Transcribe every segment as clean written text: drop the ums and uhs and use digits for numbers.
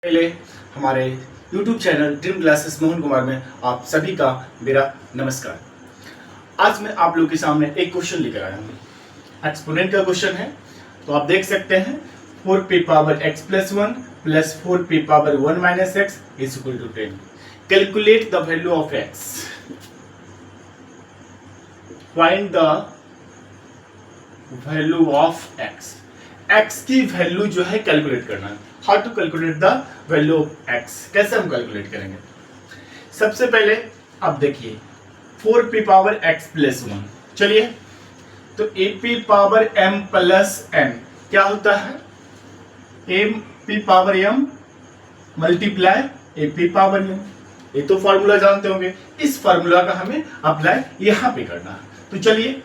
पहले हमारे YouTube channel dream classes Mohan Kumar में आप सभी का मेरा नमस्कार। आज मैं आप लोगों के सामने एक क्वेश्चन लेकर आया हूँ। एक्सपोनेंट का क्वेश्चन है, तो आप देख सकते हैं 4p power x plus 1 plus 4p power 1 minus x is equal to 10। Calculate the value of x। Find the value of x। x की वैल्यू जो है कैलकुलेट करना है। How to calculate the value of x, कैसे हम calculate करेंगे? सबसे पहले आप देखिए 4p पावर x प्लस 1, चलिए तो ap power m plus n क्या होता है? ap power m multiply ap power m। ये तो फॉर्मूला जानते होंगे, इस फॉर्मूला का हमें अप्लाई यहां पे करना है। तो चलिए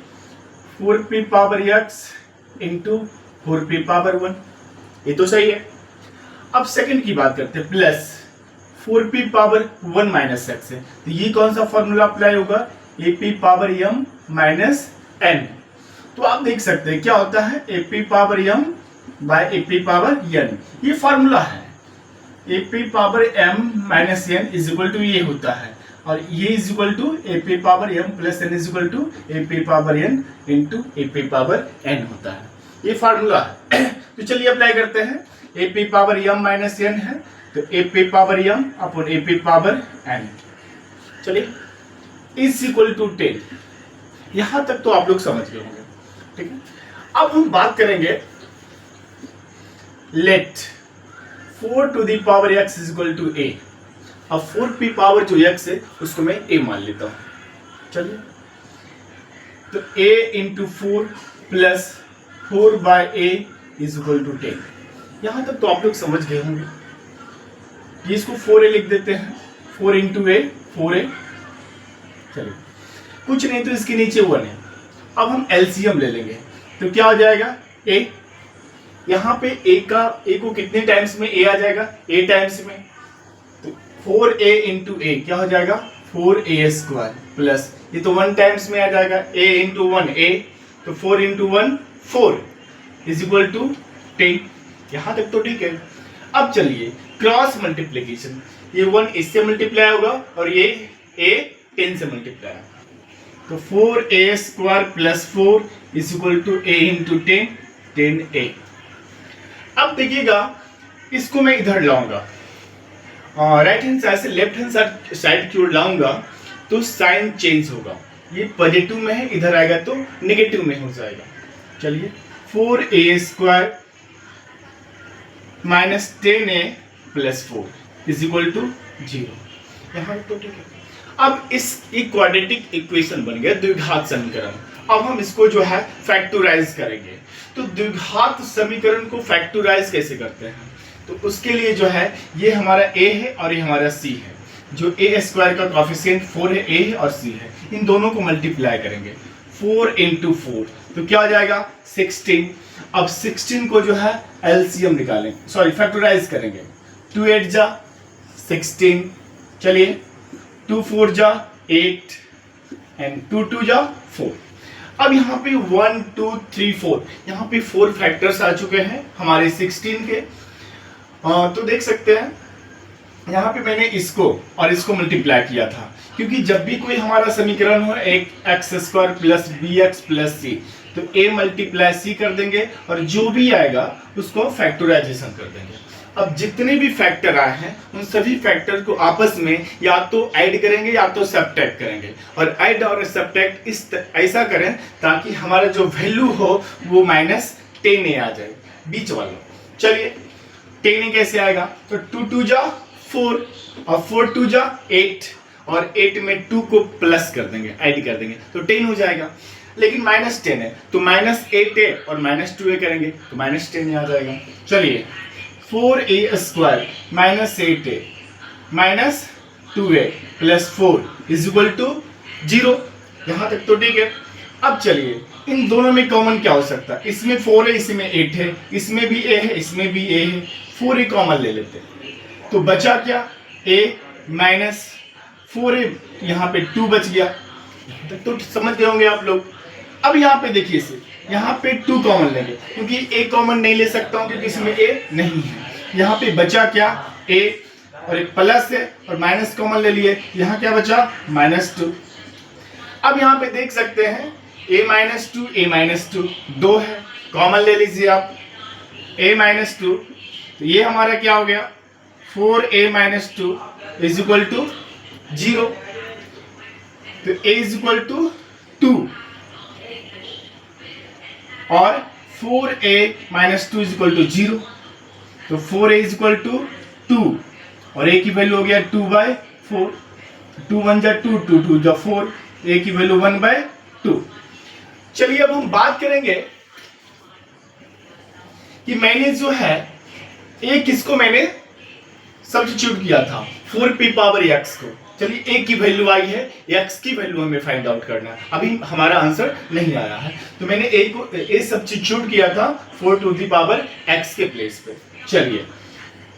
4p power x into 4p power 1, ये तो सही है। अब सेकंड की बात करते हैं, plus 4p power 1 minus x है, तो ये कौन सा फॉर्मूला अप्लाई होगा? ap power m minus n। तो आप देख सकते हैं क्या होता है, ap power m by ap power n, ये फॉर्मूला है। ap power m minus n is equal to ये होता है, और ये is equal to ap power m plus n is equal to ap power n into ap power n होता है, ये फॉर्मूला है। तो चलिए अप्लाई करते हैं। ap power m minus n है, तो ap power m upon ap power n, चलिए इज इक्वल टू 10। यहां तक तो आप लोग समझ गए होंगे, ठीक है। अब हम बात करेंगे, let 4 to the power x is equal to a। अब 4p पावर जो x है उसको मैं a मान लेता हूं, चलिए तो a into 4 plus 4 by a is equal to 10। यहां तक तो आप लोग समझ गए होंगे। ये इसको 4a लिख देते हैं, 4 इंटू ए 4a, चलिए कुछ नहीं तो इसके नीचे 1 है। अब हम एलसीएम ले लेंगे, तो क्या हो जाएगा a। यहां पे a को कितने टाइम्स में a आ जाएगा? a टाइम्स में, तो 4a इंटू a क्या हो जाएगा? 4a स्क्वायर प्लस ये तो 1 टाइम्स में आ जाएगा, a इंटू 1 a, तो 4 इंटू 1 4 इज इक्वल टू 10। यहां तक तो ठीक है। अब चलिए क्रॉस मल्टीप्लीकेशन, ये 1 इससे मल्टीप्लाई होगा और ये a 10 से मल्टीप्लाई होगा, तो 4a square plus 4 is equal to a into 10, 10a। अब देखिएगा इसको मैं इधर लाऊंगा, राइट हैंड साइड से लेफ्ट हैंड साइड की ओर लाऊंगा, तो साइन चेंज होगा। ये पॉजिटिव में है, इधर आएगा तो नेगेटिव में हो जाएगा। चलिए 4a square minus 10a plus 4 is equal to 0। यहाँ तो ठीक है। अब इस क्वाड्रेटिक इक्वेशन बन गया द्विघात समीकरण। अब हम इसको जो है फैक्टराइज करेंगे। तो द्विघात समीकरण को फैक्टराइज कैसे करते हैं? तो उसके लिए जो है ये हमारा a है और ये हमारा c है। जो a स्क्वायर का कॉफिशिएंट 4 है, a है और c है, इन दोनों को मल्टीप्लाई करेंगे। 4 इंटू 4 तो क्या हो जाएगा? 16। अब 16 को जो है एलसीएम निकालेंगे, सॉरी फैक्टराइज करेंगे। 2 8 जा 16, चलिए 2 4 जा 8 एंड 2 2 जा 4। अब यहाँ पे 1 2 3 4, यहाँ पे 4 फैक्टर्स आ चुके हैं हमारे 16 के। तो देख सकते हैं यहाँ पे मैंने इसको और इसको मल्टीप्लाई किया था, क्योंकि जब भी कोई हमारा समीकरण हो एक x square plus b x plus c, तो a मल्टीप्लाई सी कर देंगे और जो भी आएगा उसको फैक्टराइजेशन कर देंगे। अब जितने भी फैक्टर आए हैं उन सभी फैक्टर को आपस में या तो ऐड करेंगे या तो सब्ट्रैक्ट करेंगे, और ऐड और सब्ट्रैक्ट ऐसा करें ताकि हमारा जो वैल्यू हो वो -10a आ जाए बीच वाला। चलिए 10a कैसे आएगा? तो 2 2 जा 4 और 4 2 जा 8, और 8 में 2 को प्लस कर देंगे, ऐड कर देंगे तो 10 हो जाएगा। लेकिन -10 है तो -8a और -2a करेंगे तो -10 आ जाएगा। चलिए 4a square minus 8a minus 2a plus 4 is equal to 0। यहां तक तो ठीक है। अब चलिए इन दोनों में कॉमन क्या हो सकता है? इसमें 4 है, इसमें 8 है, इसमें भी a है, इसमें भी a है, 4a कॉमन ले लेते हैं, तो बचा क्या? a माइनस 4a, यहाँ पे 2 बच गया। तो समझ गए होंगे आप लोग। अब यहाँ पे देखिए इसे, यहाँ पे 2 कॉमन लेंगे, क्योंकि a कॉमन नहीं ले सकता हूँ क्योंकि इसमें a नहीं है। यहाँ पे बचा क्या? a और एक प्लस है और माइनस कॉमन ले लिए, यहाँ क्या बचा -2। अब यहाँ पे देख सकते हैं a-2 2 है, कॉमन ले लीजिए आप a-2, तो ये हमारा क्या हो गया 4a-2 इज इक्वल टू 0। तो a इज इक्वल टू 2 और 4a-2 इज इक्वल टू 0। तो 4a इज इक्वल टू 2 और a की वैल्यू हो गया 2/4। 2 1 जा 2, 2 2 जा 4, a की वैल्यू 1/2। चलिए अब हम बात करेंगे कि मैंने जो है किसको मैंने सब्स्टिट्यूट किया था 4p पावर x को। चलिए a की वैल्यू आई है, x की वैल्यू हमें फाइंड आउट करना है, अभी हमारा आंसर नहीं आया है, तो मैंने a सब्स्टिट्यूट किया था 4 टू द पावर x के प्लेस पे। चलिए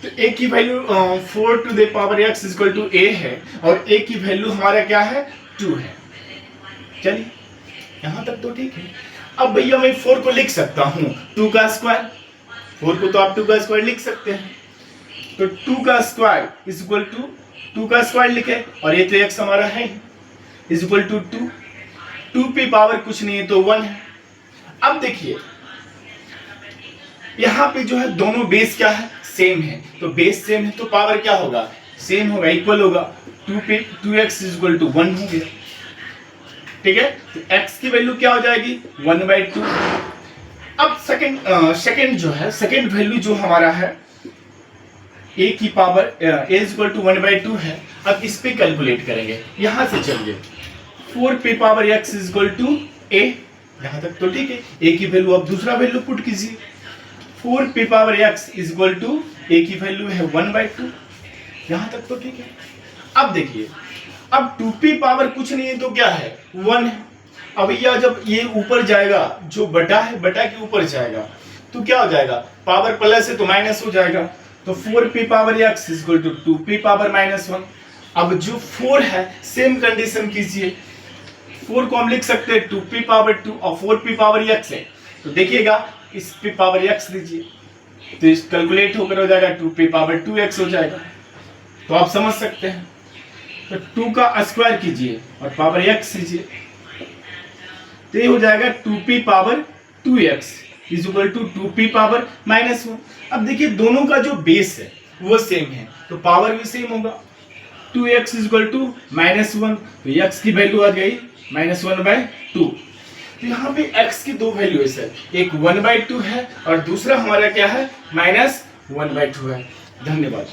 तो a की वैल्यू 4 to the power x equal to a है और a की वैल्यू हमारा क्या है 2 है। चलिए यहां तक तो ठीक है। अब भैया मैं 4 को लिख सकता हूं 2 का स्क्वायर, 4 को तो आप 2 का स्क्वायर लिख सकते हैं, तो 2 का स्क्वायर इज इक्वल टू 2 का स्क्वायर लिखे और ये तो x हमारा है is equal to 2, 2p power कुछ नहीं है तो 1 है। अब देखिए यहाँ पे जो है दोनों बेस क्या है सेम है, तो बेस सेम है तो पावर क्या होगा सेम होगा, इक्वल होगा। 2x इज इक्वल टू 1 हो गया, ठीक है। तो x की वैल्यू क्या हो जाएगी 1/2। अब सेकंड जो है सेकंड वैल्यू जो हमारा है a की power a is equal to 1/2 है। अब इस पे कैलकुलेट करेंगे, यहां से चलिए 4p power x is equal to a, यहां तक तो ठीक है। a की वैल्यू अब दूसरा वैल्यू पुट कीजिए, 4p power x is equal to a की वैल्यू है 1/2, यहां तक तो ठीक है। अब देखिए अब 2p पावर कुछ नहीं है तो क्या है 1 है। अब यह जब ये ऊपर जाएगा जो बटा है बटा के ऊपर जाएगा तो क्या हो जाएगा, पावर प्लस है तो माइनस हो जाएगा, तो 4p power x is equal to 2p power -1। अब जो 4 है सेम कंडीशन कीजिए, 4 को हम लिख सकते हैं 2p पावर 2 और 4p पावर x है, तो देखिएगा इस p पावर x लीजिए तो इस कैलकुलेट होकर हो जाएगा 2p पावर 2x हो जाएगा। तो आप समझ सकते हैं, तो 2 का स्क्वायर कीजिए और पावर x लीजिए तो ये हो जाएगा 2p power 2x is equal to 2p power -1। अब देखिए दोनों का जो बेस है वो सेम है तो पावर भी सेम होगा, 2x इज इक्वल टू -1, तो x की वैल्यू आ गई -1/2। तो यहाँ पे x की दो वैल्यू है सर, एक 1/2 है और दूसरा हमारा क्या है -1/2 है। धन्यवाद।